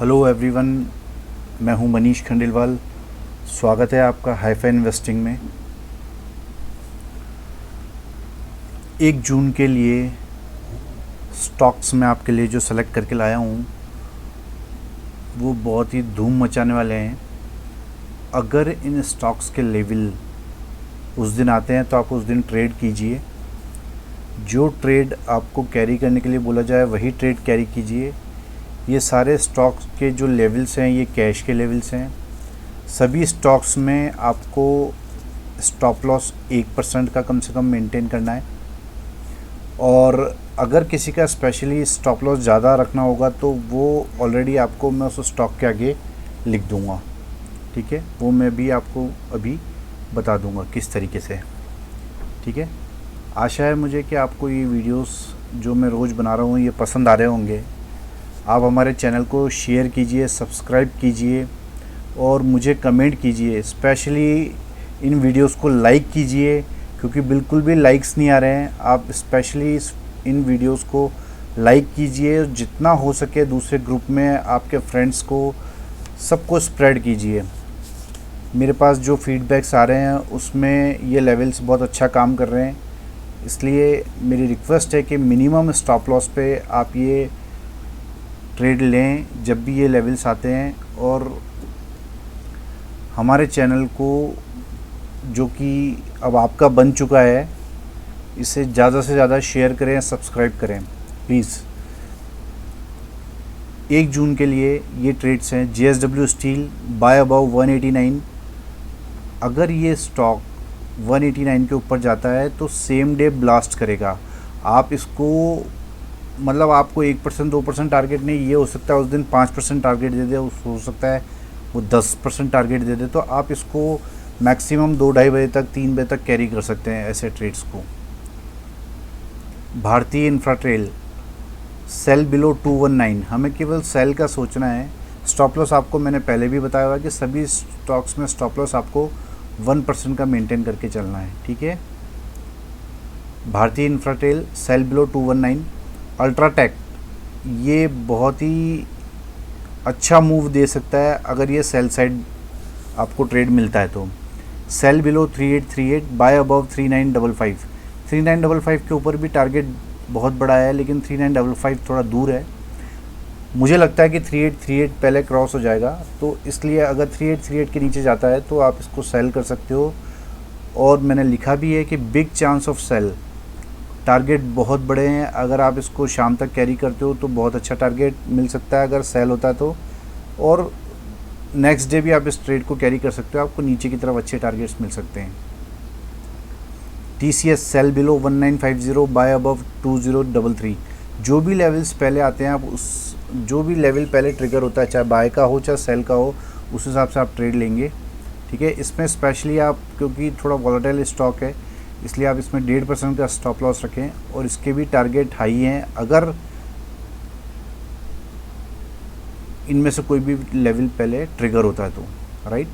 Hello everyone, मैं हूं मनीष खंडेलवाल। स्वागत है आपका हाईफाई इन्वेस्टिंग में। 1 जून के लिए स्टॉक्स मैं आपके लिए जो सेलेक्ट करके लाया हूं वो बहुत ही धूम मचाने वाले हैं। अगर इन स्टॉक्स के लेवल उस दिन आते हैं तो आप उस दिन ट्रेड कीजिए। जो ट्रेड आपको कैरी करने के लिए बोला जाए वही ट्रेड कैरी कीजिए। ये सारे स्टॉक्स के जो लेवल्स हैं ये कैश के लेवल्स हैं। सभी स्टॉक्स में आपको स्टॉप लॉस 1% का कम से कम मेंटेन करना है, और अगर किसी का स्पेशली स्टॉप लॉस ज़्यादा रखना होगा तो वो ऑलरेडी आपको मैं उस स्टॉक के आगे लिख दूंगा। ठीक है, वो मैं भी आपको अभी बता दूंगा किस तरीके से। ठीक है, आशा है मुझे कि आपको ये वीडियोस जो मैं रोज़ बना रहा हूँ ये पसंद आ रहे होंगे। आप हमारे चैनल को शेयर कीजिए, सब्सक्राइब कीजिए और मुझे कमेंट कीजिए। स्पेशली इन वीडियोस को लाइक कीजिए, क्योंकि बिल्कुल भी लाइक्स नहीं आ रहे हैं। आप स्पेशली इन वीडियोस को लाइक कीजिए, जितना हो सके दूसरे ग्रुप में आपके फ्रेंड्स को सबको स्प्रेड कीजिए। मेरे पास जो फीडबैक्स आ रहे हैं उसमें ये लेवल्स बहुत अच्छा काम कर रहे हैं, इसलिए मेरी रिक्वेस्ट है कि मिनिमम स्टॉप लॉस पे आप ये ट्रेड लें जब भी ये लेवल्स आते हैं। और हमारे चैनल को, जो कि अब आपका बन चुका है, इसे ज़्यादा से ज़्यादा शेयर करें, सब्सक्राइब करें प्लीज़। 1 जून के लिए ये ट्रेड्स हैं। JSW steel buy above 189। अगर ये स्टॉक 189 के ऊपर जाता है तो सेम डे ब्लास्ट करेगा। आप इसको मतलब आपको 1% 2% टारगेट नहीं, ये हो सकता है उस दिन 5% टारगेट दे दे, हो सकता है वो 10% टारगेट दे दे। तो आप इसको मैक्सिमम 2-2:30 बजे तक 3 बजे तक कैरी कर सकते हैं ऐसे ट्रेड्स को। भारतीय इंफ्राट्रेल सेल बिलो 219, हमें केवल सेल का सोचना है। स्टॉप लॉस आपको मैंने पहले भी बताया हुआ कि सभी स्टॉक्स में स्टॉप लॉस आपको 1% का मेंटेन करके चलना है। ठीक है, भारतीय इंफ्राट्रेल सेल बिलो 219। अल्ट्राटेक ये बहुत ही अच्छा मूव दे सकता है अगर ये सेल साइड आपको ट्रेड मिलता है तो। Cell below 3838 bye above 3955। 3955 के ऊपर भी टारगेट बहुत बड़ा है, लेकिन 3955 थोड़ा दूर है। मुझे लगता है कि 3838 पहले क्रॉस हो जाएगा, तो इसलिए अगर 3838 के नीचे जाता है तो आप इसको सेल कर सकते हो। और मैंने लिखा भी है कि big chance of sell, target बहुत बड़े हैं। अगर आप इसको शाम तक कैरी करते हो तो बहुत अच्छा टारगेट मिल सकता है अगर सेल होता है तो, और नेक्स्ट डे भी आप इस ट्रेड को कैरी कर सकते हो, आपको नीचे की तरफ अच्छे टारगेट्स मिल सकते हैं। TCS sell below 1950 buy above 2033। जो भी लेवल्स पहले आते हैं आप उस जो भी लेवल पहले ट्रिगर होता है, चाहे बाय का हो चाहे सेल का हो, उस हिसाब से आप ट्रेड लेंगे। ठीक है, इसमें स्पेशली आप, क्योंकि थोड़ा वॉलेटाइल स्टॉक है, इसलिए आप इसमें 1.5% का स्टॉप लॉस रखें, और इसके भी टारगेट हाई हैं अगर इनमें से कोई भी लेवल पहले ट्रिगर होता है तो। Right,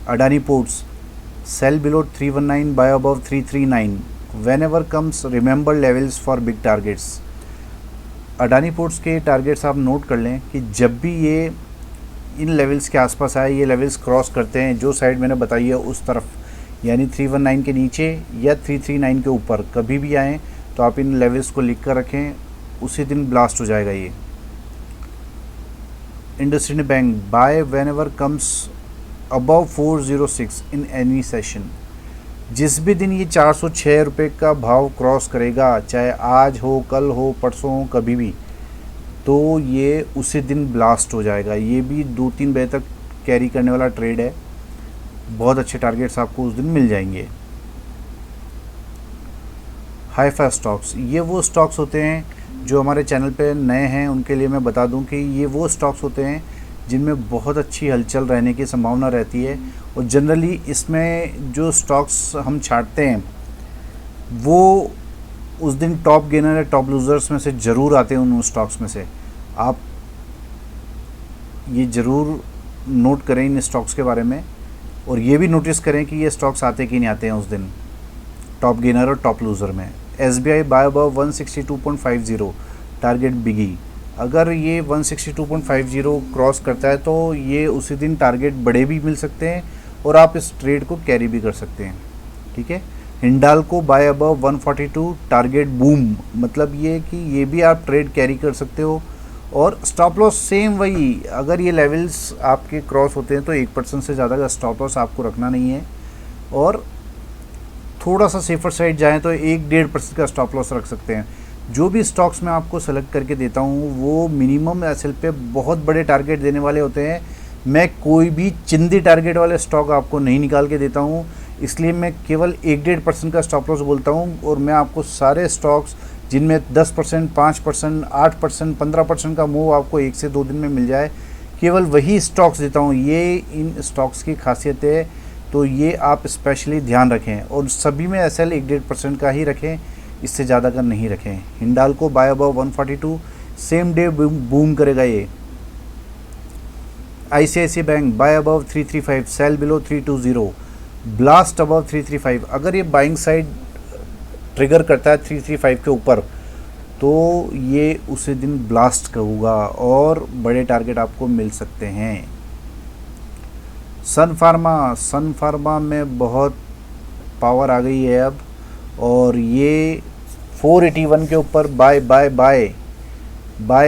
Adani ports sell below 319 buy above 339। Whenever comes remember levels for big targets. Adani ports के टारगेट्स आप नोट कर लें कि जब भी ये इन लेवल्स के आसपास आए, ये लेवल्स क्रॉस करते हैं जो साइड मैंने बताई है उस तरफ, यानी 319 के नीचे या 339 के ऊपर कभी भी आएँ तो आप इन लेवल्स को लिख कर रखें, उसी दिन ब्लास्ट हो जाएगा ये। IndusInd bank buy whenever comes above 406 in any session. जिस भी दिन ये 406 रुपये का भाव क्रॉस करेगा, चाहे आज हो, कल हो, परसों हो, कभी भी, तो ये उसी दिन ब्लास्ट हो जाएगा। ये भी 2-3 बजे तक कैरी करने वाला ट्रेड है। बहुत अच्छे टारगेट्स आपको उस दिन मिल जाएंगे। हाईफाई स्टॉक्स, ये वो स्टॉक्स होते हैं जो हमारे चैनल पे नए हैं उनके लिए मैं बता दूं कि ये वो स्टॉक्स होते हैं जिनमें बहुत अच्छी हलचल रहने की संभावना रहती है। और जनरली इसमें जो स्टॉक्स हम छांटते हैं वो उस दिन टॉप गेनर या टॉप लूज़र्स में से ज़रूर आते हैं। उन स्टॉक्स में से आप ये ज़रूर नोट करें इन स्टॉक्स के बारे में, और ये भी नोटिस करें कि ये स्टॉक्स आते कि नहीं आते हैं उस दिन टॉप गेनर और टॉप लूज़र में। SBI बाय अबव 162.50 टारगेट बिगी। अगर ये 162.50 क्रॉस करता है तो ये उसी दिन टारगेट बड़े भी मिल सकते हैं और आप इस ट्रेड को कैरी भी कर सकते हैं। ठीक है, Hindalco buy above 142 target boom, मतलब ये कि ये भी आप ट्रेड कैरी कर सकते हो। और स्टॉप लॉस सेम वही, अगर ये लेवल्स आपके क्रॉस होते हैं तो 1% से ज़्यादा का स्टॉप लॉस आपको रखना नहीं है, और थोड़ा सा सेफर साइड जाएं तो 1-1.5% का स्टॉप लॉस रख सकते हैं। जो भी स्टॉक्स मैं आपको सेलेक्ट करके देता हूँ वो मिनिमम एसएल पे बहुत बड़े टारगेट देने वाले होते हैं। मैं कोई भी चिंदी टारगेट वाले स्टॉक आपको नहीं निकाल के देता हूँ, इसलिए मैं केवल 1-1.5% का स्टॉप लॉस बोलता हूँ। और मैं आपको सारे स्टॉक्स जिनमें 10%, 5%, 8%, 15% का मूव आपको 1 से 2 दिन में मिल जाए, केवल वही स्टॉक्स देता हूँ। ये इन स्टॉक्स की खासियत है, तो ये आप स्पेशली ध्यान रखें। और सभी में एसएल 1-1.5% का ही रखें, इससे ज़्यादा का नहीं रखें। Hindalco buy above 142 same day boom करेगा ये। ICICI bank buy above 335 sell below 320, blast above 335। अगर ये बाइंग साइड ट्रिगर करता है 335 के ऊपर तो ये उसी दिन ब्लास्ट होगा और बड़े टारगेट आपको मिल सकते हैं। सन फार्मा में बहुत पावर आ गई है अब, और ये 481 के ऊपर बाय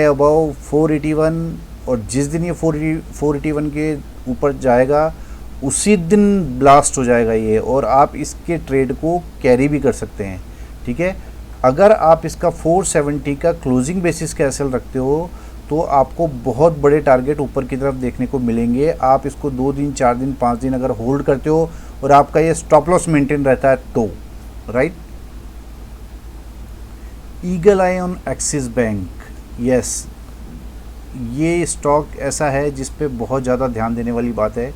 अबव 481, और जिस दिन ये 481 के ऊपर जाएगा उसी दिन ब्लास्ट हो जाएगा ये, और आप इसके ट्रेड को कैरी भी कर सकते हैं। ठीक है, अगर आप इसका 470 का क्लोजिंग बेसिस का एसएल रखते हो तो आपको बहुत बड़े टारगेट ऊपर की तरफ देखने को मिलेंगे। आप इसको 2 दिन, 4 दिन, 5 दिन अगर होल्ड करते हो और आपका ये स्टॉप लॉस मेंटेन रहता है तो, right. Eagle I on axis bank, yes, ये स्टॉक ऐसा है जिस पे बहुत ज़्यादा ध्यान देने वाली बात है।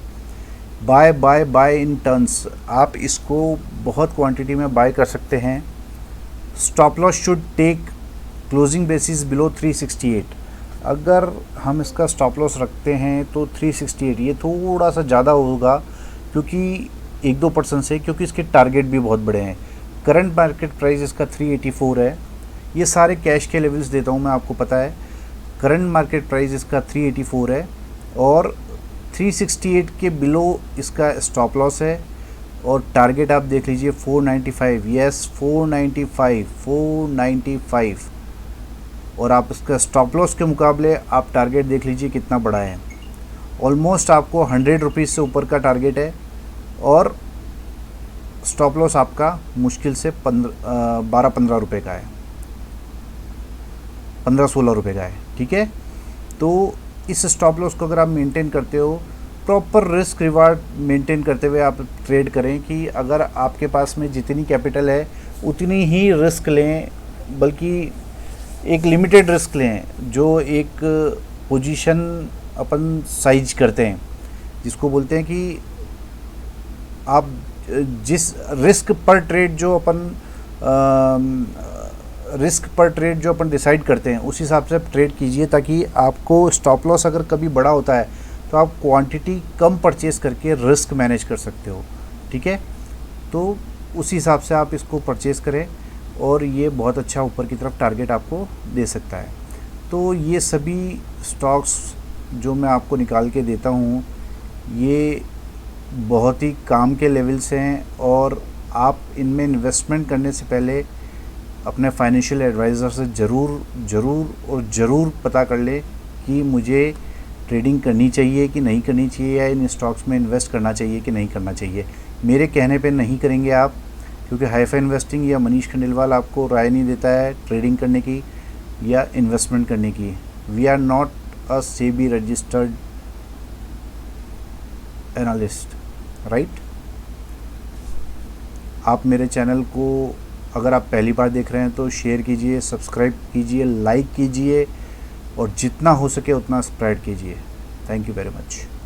बाय इन टर्न्स, आप इसको बहुत क्वांटिटी में बाय कर सकते हैं। Stop loss should take closing basis below 368। अगर हम इसका स्टॉप लॉस रखते हैं तो 368, ये थोड़ा सा ज़्यादा होगा क्योंकि 1-2% से, क्योंकि इसके टारगेट भी बहुत बड़े हैं। करंट मार्केट प्राइस इसका 384 है। ये सारे कैश के लेवल्स देता हूँ मैं, आपको पता है। करंट मार्केट प्राइस इसका 384 है और 368 के बिलो इसका स्टॉप लॉस है, और टारगेट आप देख लीजिए 495, यस 495, और आप इसका स्टॉप लॉस के मुकाबले आप टारगेट देख लीजिए कितना बड़ा है। ऑलमोस्ट आपको 100 रुपीज़ से ऊपर का टारगेट है, और स्टॉप लॉस आपका मुश्किल से 12-15 रुपये का है, 15-16 रुपये का है। ठीक है, तो इस स्टॉप लॉस को अगर आप मेंटेन करते हो, प्रॉपर रिस्क रिवार्ड मेंटेन करते हुए आप ट्रेड करें कि अगर आपके पास में जितनी कैपिटल है उतनी ही रिस्क लें, बल्कि एक लिमिटेड रिस्क लें, जो एक पोजीशन अपन साइज करते हैं, जिसको बोलते हैं कि आप जिस रिस्क पर ट्रेड जो अपन डिसाइड करते हैं उस हिसाब से आप ट्रेड कीजिए, ताकि आपको स्टॉप लॉस अगर कभी बड़ा होता है तो आप क्वांटिटी कम परचेज़ करके रिस्क मैनेज कर सकते हो। ठीक है, तो उसी हिसाब से आप इसको परचेज़ करें और ये बहुत अच्छा ऊपर की तरफ टारगेट आपको दे सकता है। तो ये सभी स्टॉक्स जो मैं आपको निकाल के देता हूँ ये बहुत ही काम के लेवल्स हैं, और आप इनमें इन्वेस्टमेंट करने से पहले अपने फाइनेंशियल एडवाइज़र से ज़रूर पता कर ले कि मुझे ट्रेडिंग करनी चाहिए कि नहीं करनी चाहिए, या इन स्टॉक्स में इन्वेस्ट करना चाहिए कि नहीं करना चाहिए। मेरे कहने पे नहीं करेंगे आप, क्योंकि हाईफाई इन्वेस्टिंग या मनीष खंडेलवाल आपको राय नहीं देता है ट्रेडिंग करने की या इन्वेस्टमेंट करने की। We are not a SEBI registered analyst, right. आप मेरे चैनल को अगर आप पहली बार देख रहे हैं तो शेयर कीजिए, सब्सक्राइब कीजिए, लाइक कीजिए, और जितना हो सके उतना स्प्रेड कीजिए। Thank you very much.